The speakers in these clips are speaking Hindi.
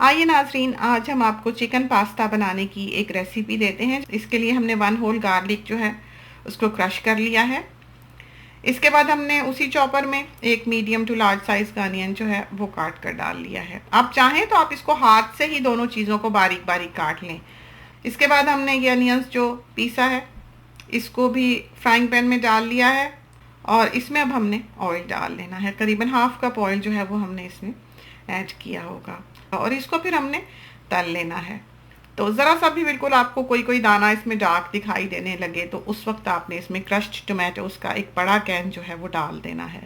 आइए नाज़रीन, आज हम आपको चिकन पास्ता बनाने की एक रेसिपी देते हैं। इसके लिए हमने 1 होल गार्लिक जो है उसको क्रश कर लिया है। इसके बाद हमने उसी चॉपर में एक मीडियम टू लार्ज साइज़ का अनियन जो है वो काट कर डाल लिया है। आप चाहें तो आप इसको हाथ से ही दोनों चीज़ों को बारीक बारीक काट लें। इसके बाद हमने ये अनियंस जो पीसा है इसको भी फ्राइंग पैन में डाल लिया है और इसमें अब हमने ऑयल डाल लेना है। करीबन हाफ कप ऑयल जो है वो हमने इसमें ऐड किया होगा और इसको फिर हमने तल लेना है। तो ज़रा सा भी बिल्कुल आपको कोई कोई दाना इसमें डार्क दिखाई देने लगे तो उस वक्त आपने इसमें क्रश्ड टोमेटोज़ का एक बड़ा कैन जो है वो डाल देना है।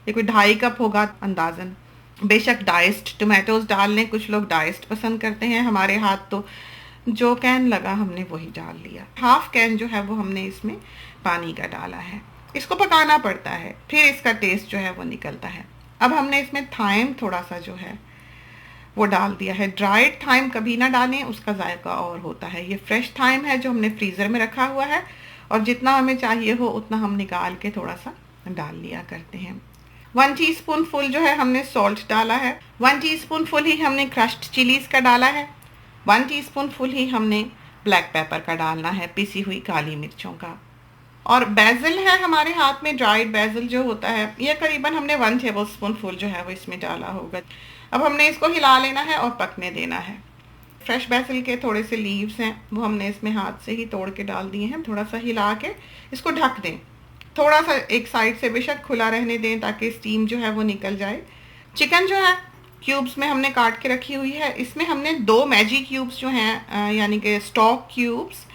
ये कोई 2.5 कप होगा अंदाज़न। बेशक डाइस्ड टोमेटोज़ डाल लें, कुछ लोग डाइस्ड पसंद करते हैं, हमारे हाथ तो जो कैन लगा हमने वही डाल लिया। हाफ कैन जो है वो हमने इसमें पानी का डाला है। इसको पकाना पड़ता है, फिर इसका टेस्ट जो है वो निकलता है। अब हमने इसमें थाइम थोड़ा सा जो है वो डाल दिया है। ड्राइड थाइम कभी ना डालें, उसका जायका और होता है। ये फ्रेश थाइम है जो हमने फ्रीज़र में रखा हुआ है और जितना हमें चाहिए हो उतना हम निकाल के थोड़ा सा डाल लिया करते हैं। 1 टीस्पून फुल जो है हमने सॉल्ट डाला है। 1 टीस्पून फुल ही हमने क्रश्ड चिलीज़ का डाला है। 1 टीस्पून फुल ही हमने ब्लैक पेपर का डालना है, पिसी हुई काली मिर्चों का। और बेसिल है हमारे हाथ में, ड्राइड बेसिल जो होता है, ये करीबन हमने 1 टेबलस्पून फुल जो है वो इसमें डाला होगा। अब हमने इसको हिला लेना है और पकने देना है। फ्रेश बेसिल के थोड़े से लीव्स हैं वो हमने इसमें हाथ से ही तोड़ के डाल दिए हैं। थोड़ा सा हिला के इसको ढक दें। थोड़ा सा एक साइड से बेशक खुला रहने दें ताकि स्टीम जो है वो निकल जाए। चिकन जो है क्यूब्स में हमने काट के रखी हुई है। इसमें हमने 2 मैगी क्यूब्स जो हैं यानी कि स्टॉक क्यूब्स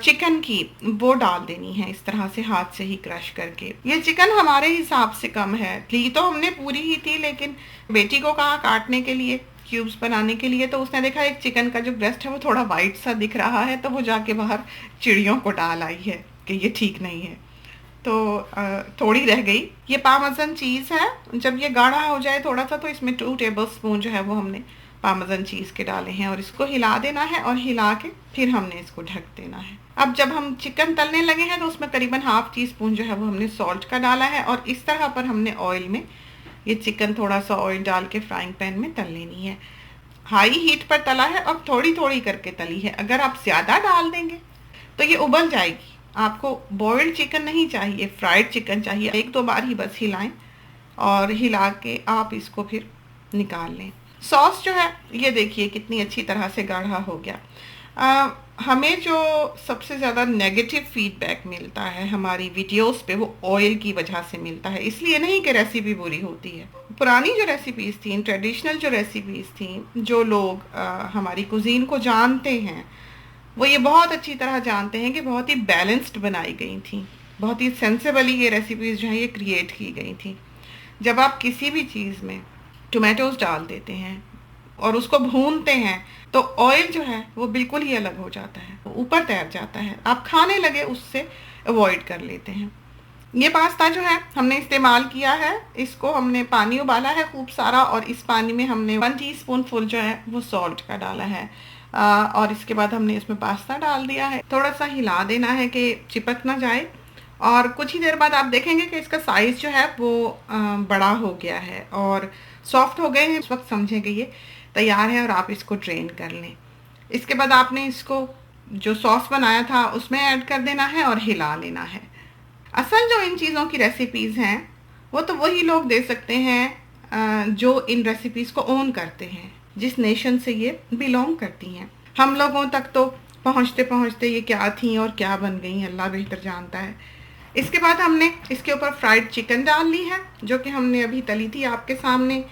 चिकन की वो डाल देनी है इस तरह से हाथ से ही क्रश करके। ये चिकन हमारे हिसाब से कम है, ली तो हमने पूरी ही थी, लेकिन बेटी को कहा काटने के लिए क्यूब्स बनाने के लिए, तो उसने देखा एक चिकन का जो ब्रेस्ट है वो थोड़ा वाइट सा दिख रहा है, तो वो जाके बाहर चिड़ियों को डाल आई है कि ये ठीक नहीं है, तो थोड़ी रह गई। ये पार्मेसन चीज़ है। जब ये गाढ़ा हो जाए थोड़ा सा तो इसमें 2 टेबलस्पून जो है वो हमने पार्मेसन चीज़ के डाले हैं और इसको हिला देना है और हिला के फिर हमने इसको ढक देना है। अब जब हम चिकन तलने लगे हैं तो उसमें करीबन हाफ टीस्पून जो है वो हमने सॉल्ट का डाला है और इस तरह पर हमने ऑयल में ये चिकन थोड़ा सा ऑयल डाल के फ्राइंग पैन में तल लेनी है। हाई हीट पर तला है और थोड़ी थोड़ी करके तली है। अगर आप ज़्यादा डाल देंगे तो ये उबल जाएगी। आपको बॉइल्ड चिकन नहीं चाहिए, फ्राइड चिकन चाहिए। 1-2 बार ही बस हिलाएं और हिला के आप इसको फिर निकाल लें। सॉस जो है ये देखिए कितनी अच्छी तरह से गाढ़ा हो गया। हमें जो सबसे ज़्यादा नेगेटिव फीडबैक मिलता है हमारी वीडियोस पे वो ऑयल की वजह से मिलता है, इसलिए नहीं कि रेसिपी बुरी होती है। पुरानी जो रेसिपीज़ थी, ट्रेडिशनल जो रेसिपीज़ थी, जो लोग हमारी कुजीन को जानते हैं वो ये बहुत अच्छी तरह जानते हैं कि बहुत ही बैलेंस्ड बनाई गई थी, बहुत ही सेंसेबली ये रेसिपीज़ जो हैं ये क्रिएट की गई थी। जब आप किसी भी चीज़ में टोमेटोज़ डाल देते हैं और उसको भूनते हैं तो ऑयल जो है वो बिल्कुल ही अलग हो जाता है, वो ऊपर तैर जाता है, आप खाने लगे उससे अवॉइड कर लेते हैं। ये पास्ता जो है हमने इस्तेमाल किया है, इसको हमने पानी उबाला है खूब सारा और इस पानी में हमने 1 टीस्पून फुल जो है वो सॉल्ट का डाला है और इसके बाद हमने इसमें पास्ता डाल दिया है। थोड़ा सा हिला देना है कि चिपक ना जाए और कुछ ही देर बाद आप देखेंगे कि इसका साइज़ जो है वो बड़ा हो गया है और सॉफ्ट हो गए हैं। उस वक्त समझेंगे ये तैयार है और आप इसको ड्रेन कर लें। इसके बाद आपने इसको जो सॉस बनाया था उसमें ऐड कर देना है और हिला लेना है। असल जो इन चीज़ों की रेसिपीज़ हैं वो तो वही लोग दे सकते हैं जो इन रेसिपीज़ को ओन करते हैं, जिस नेशन से ये बिलोंग करती हैं। हम लोगों तक तो पहुँचते पहुँचते ये क्या थी और क्या बन गई अल्लाह बेहतर जानता है। इसके बाद हमने इसके ऊपर फ्राइड चिकन डाल ली है जो कि हमने अभी तली थी आपके सामने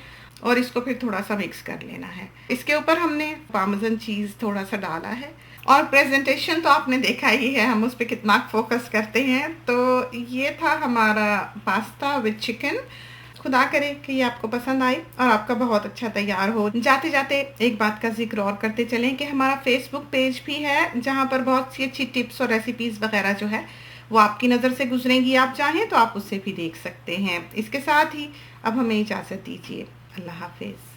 और इसको फिर थोड़ा सा मिक्स कर लेना है। इसके ऊपर हमने पार्मेसन चीज़ थोड़ा सा डाला है और प्रेजेंटेशन तो आपने देखा ही है हम उस पर कितना फोकस करते हैं। तो ये था हमारा पास्ता विद चिकन। खुदा करे कि ये आपको पसंद आई और आपका बहुत अच्छा तैयार हो। जाते जाते एक बात का जिक्र और करते चलें कि हमारा फेसबुक पेज भी है जहाँ पर बहुत सी अच्छी टिप्स और रेसिपीज़ वगैरह जो है वो आपकी नज़र से गुजरेंगी। आप चाहें तो आप उससे भी देख सकते हैं। इसके साथ ही अब हमें इजाज़त दीजिए। अल्लाह हाफिज़।